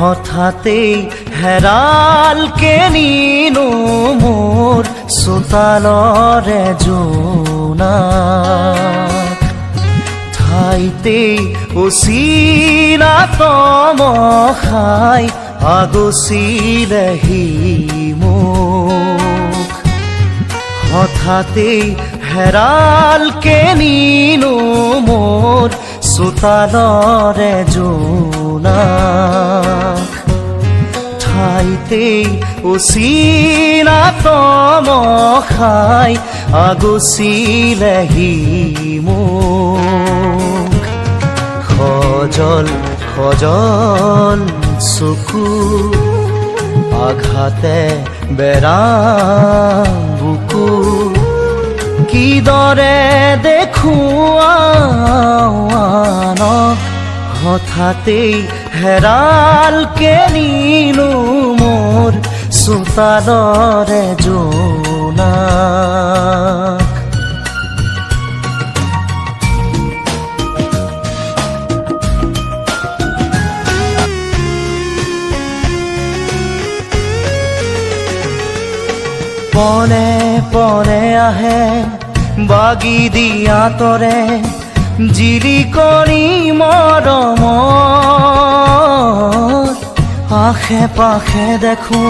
হঠাতেই হেৰাল কেনিনো মোৰ চোতালৰে জোনাক ঠাইতেই অচিনা তমসাই আগচিলেহি মোক হঠাতেই হেৰাল কেনিনো মোৰ চোতালৰে জোনাক ঠাইতেই অচিনা তমসাই আগচিলেহি মোক খজল খজল চকু আঘাতে বেৰা বুকু কিদৰে দেখুৱানক হঠাতেই হেৰাল কেনিনো মোৰ চোতালৰে জোনাক পনে পনে আহে বাগি দিয়া তৰে জিলিকনি মৰমৰ আশে পাশে দেখো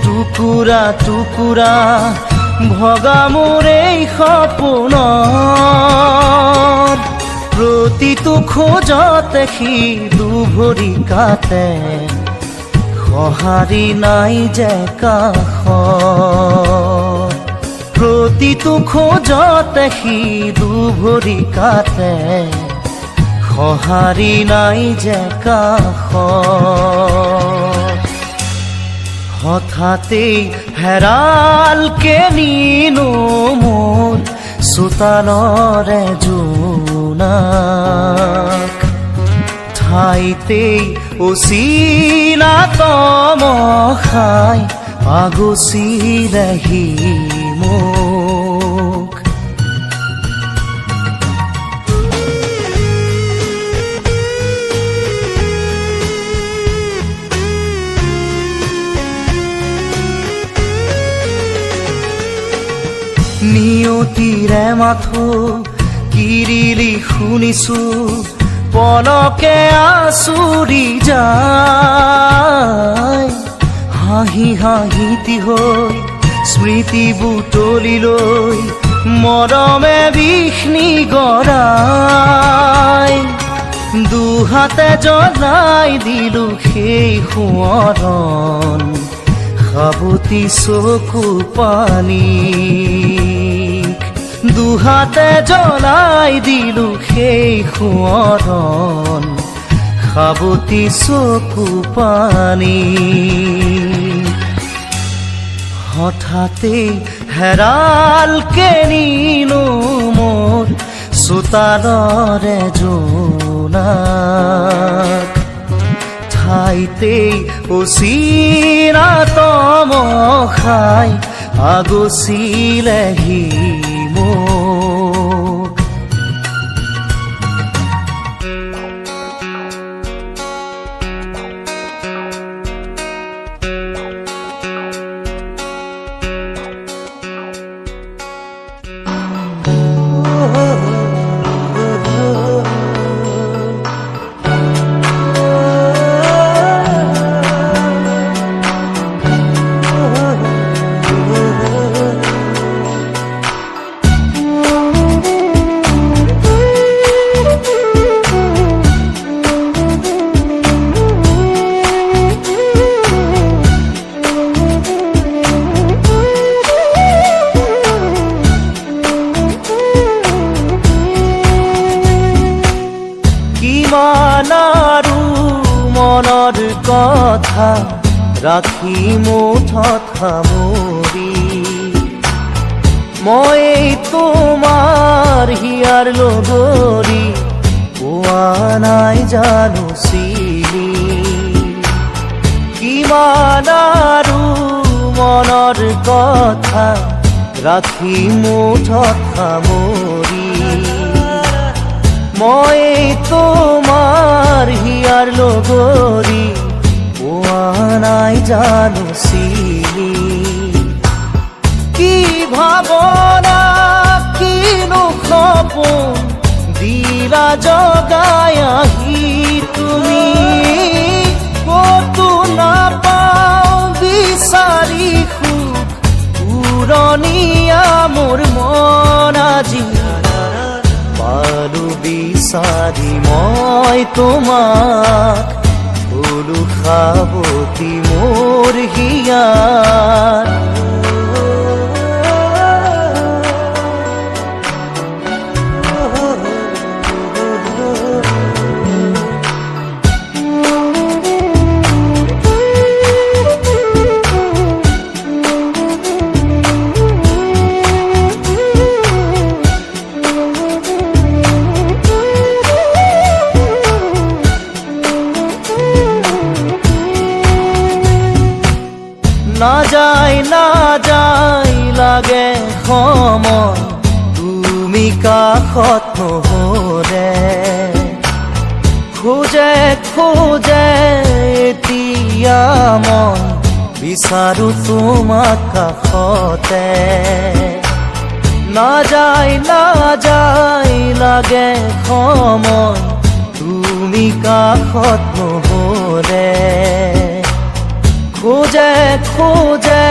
টুকুৰা টুকুৰা ভগা মোৰ এই সপোনৰ প্ৰতিটো খোজতে সি দুভৰি কাটে সঁহাৰি নাই যে কাষত প্ৰতিটো খোজতে সি দুভৰি কাটে সঁহাৰি নাই যে কাষত হঠাতেই হেৰাল কেনিনো মোৰ চোতালৰে জোনাক ঠাইতেই অচিনা তমসাই আগচিলেহি মোক নিয়তিৰে মাথো কিৰিলি শুনিছো পলকে আচুৰি যায় হাঁহি হাঁহিতি হৈ স্মৃতি বুটলি লৈ মৰমে বিষ্ণি গৰাই দুহাতে জ্বলাই দিলো সেই সোঁৱৰণ সাবতি চকু পানী দুহাতে জ্বলাই দিলো সেই সোঁৱৰণ সাবতি চকু পানী হঠাতেই হেৰাল কেনিনো মোৰ চোতালৰে জোনাক ঠাইতেই অচিনা তমসাই আগচিলেহি মোক কিমানাৰু মনৰ কথা ৰাখি মুঠত সামৰি মই তোমাৰ হিয়াৰ লগৰী পোৱা নাই জানো চিনি কিমানাৰু মনৰ কথা ৰাখি মুঠত সামৰি মই তোমাৰ হিয়াৰ লগৰী নাই জানো চিনি কি ভাবনা কিনো সপোন দিলা জগাই আহি তুমি কতো নাপাও বিচাৰি সুখ পুৰণীয়া মোৰ মন আজি পালো বিচাৰি মই তোমাক হলো সাৱতি মোৰ হিয়াৰ না যায় লাগে সময় তুমি কাষত নহলে খোজে খোজে এতিয়া মন বিচাৰো তোমাক কাষতে না যায় লাগে সময় তুমি কাষত নহলে খোজে খোজে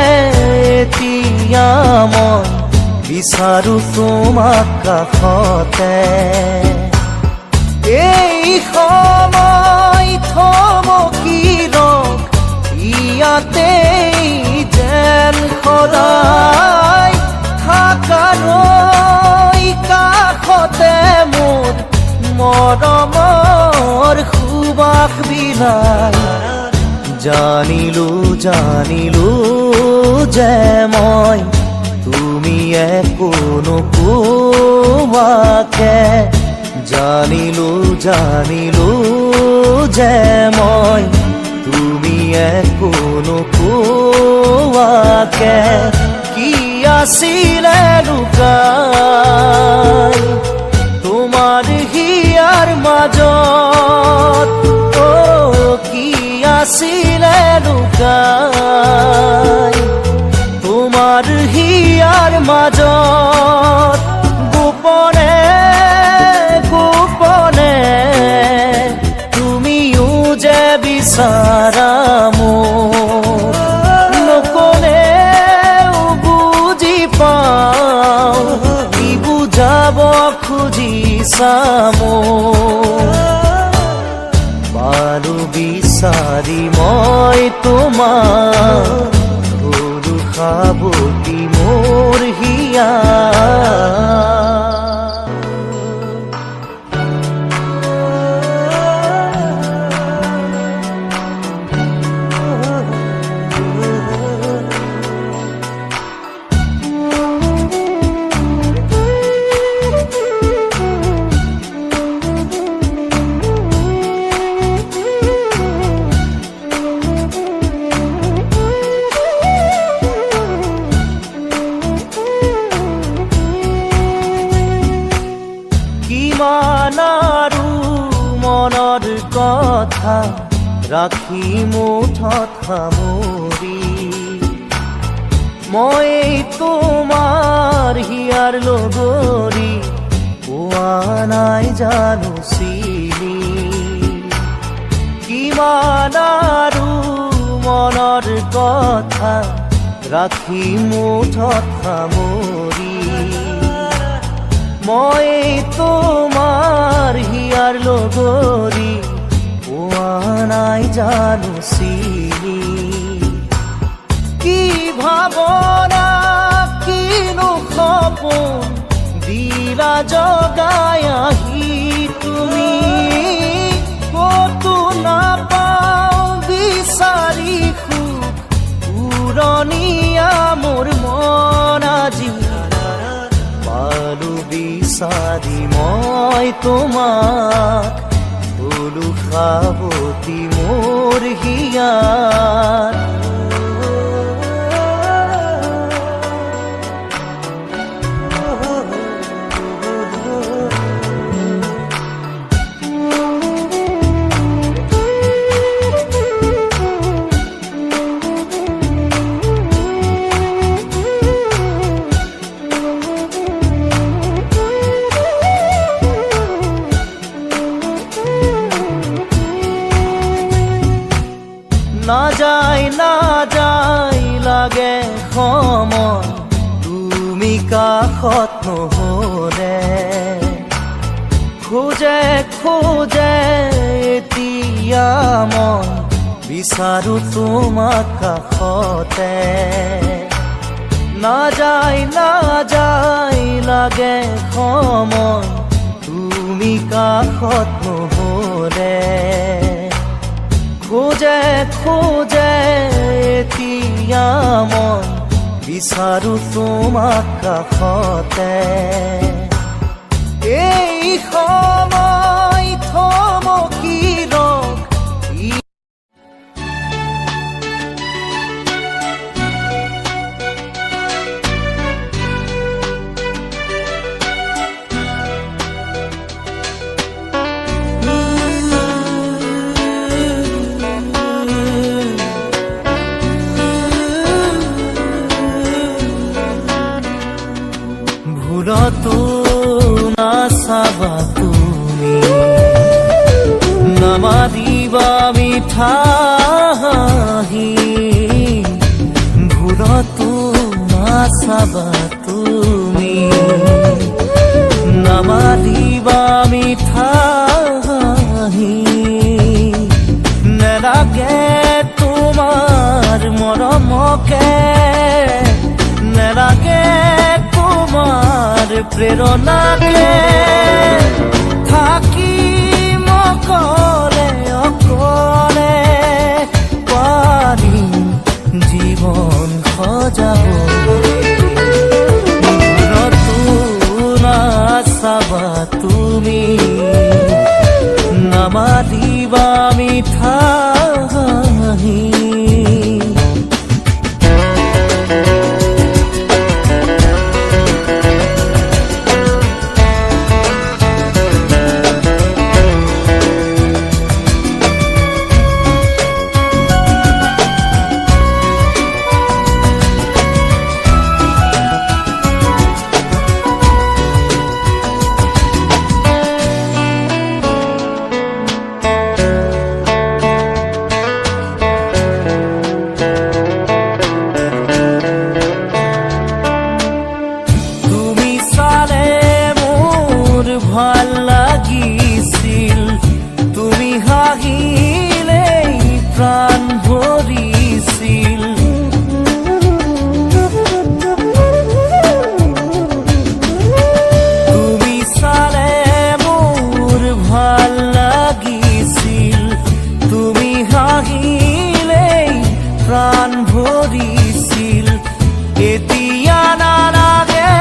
এতিয়া মন বিচাৰো তোমাক কাষতে এই সময় থমকি ৰখ ইয়াতে যেন সদায় থাকালৈ কাষতে মোৰ মৰমৰ সুবাস বিলাই জানিলো যে মই তুমি একো নোকোৱাকে জানিলো যে মই তুমি একো নোকোৱাকে কি আছিলে লুকাই তোমাৰ হিয়াৰ মাজত কি আছিলে লুকাই তোমাৰ হিয়াৰ মাজত গোপনে গোপনে তুমিও যে বিচাৰা মোক নকলেও বুজি পাওঁ কি বুজাব খুজিছা মোক পালো বিচাৰি মই তোমাক হলো সাৱতি মোৰ হিয়াৰ কিমান আৰু মনৰ কথা ৰাখি মুঠত সামৰি মই তোমাৰ হিয়াৰ লগৰী পোৱা নাই জানো চিনি কিমান আৰু মনৰ কথা ৰাখি মুঠত সামৰি মই তোমাৰ হিয়াৰ লগৰী পোৱা নাই জানো চিনি কি ভাবনা কিনো সপোন দিলা জগাই আহি তুমি কতো নাপাও বিচাৰি সুখ পুৰণীয়া মোৰ মন আজি পালো বিচাৰি মই তোমাক হলো সাৱতি মোৰ হিয়াৰ কাষত নহলে খোজে খোজে এতিয়া মন বিচাৰো তোমাক কাষতে নাযায় নাযায় লাগে সময় তুমি কাষত নহলে খোজে খোজে এতিয়া মন বিচাৰো তোমাক কাষতে এই সময় থমকি ৰখ ভুলতো নাচাবা তুমি নামাৰিবা মিঠা হাঁহি ভুলতো নাচাবা তুমি নামাৰিবা মিঠা হাঁহি নেলাগে তোমাৰ মৰমকে নেলাগে তোমাৰ প্ৰেৰণাকে থাকি মকলে অকলে পাৰিম জীবন সজাব নাচাবা তুমি নামাৰিবা মিঠা হাঁহি ভাল লাগিছিল তুমি হাঁহিলেই প্ৰাণ ভৰিছিল তুমি চালে মোৰ ভাল লাগিছিল তুমি হাঁহিলেই প্ৰাণ ভৰিছিল এতিয়া নালাগে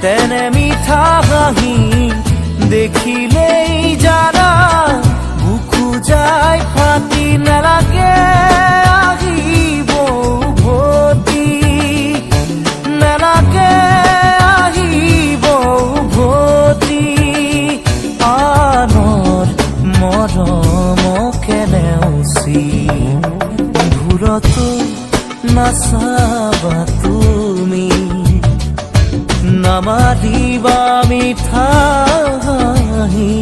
তেনে মিঠা হাঁহি দেখিলেই জানা বুকু যায় ফাটি নালাগে আহিব উভতি নালাগে আহিব উভতি আনৰ মৰমকে নেওচি ভুলতো নাচাবা তুমি নামাৰিবা মিঠা হাঁহি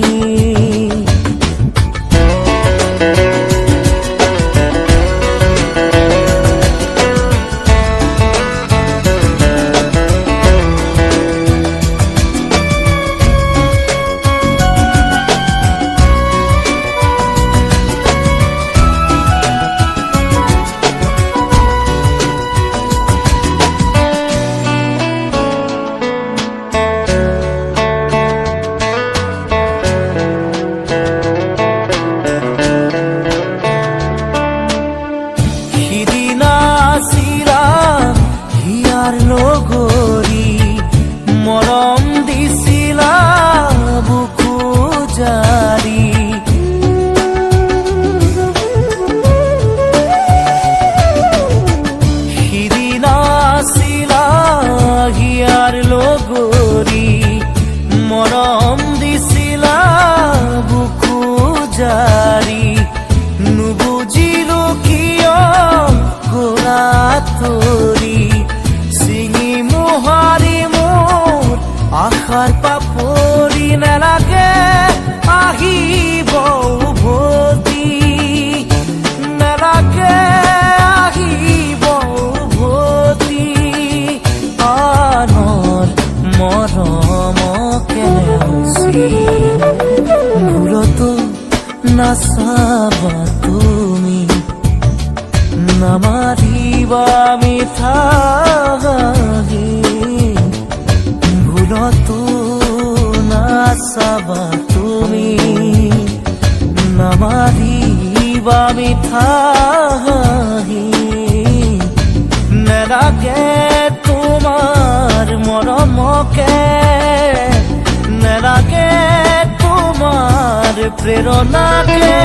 লগৰী মৰম দিছিলা বুকু জাৰি সিদিনা আছিলা হিয়াৰ লগৰী মৰম দিছিলা বুকু জাৰি নুবুজিলো কিয় গলা তৰি চিঙি মোহাৰি মোৰ আশাৰ মৰম কেনে হৈছি ভুলতো নাচাবা তুমি নামাৰিবা মিঠা হাঁহি ভুলতো নাচাবা তুমি নামাৰিবা মিঠা হাঁহি নেলাগে তোমাৰ মৰমকে নেলাগে তোমাৰ প্ৰেৰণাকে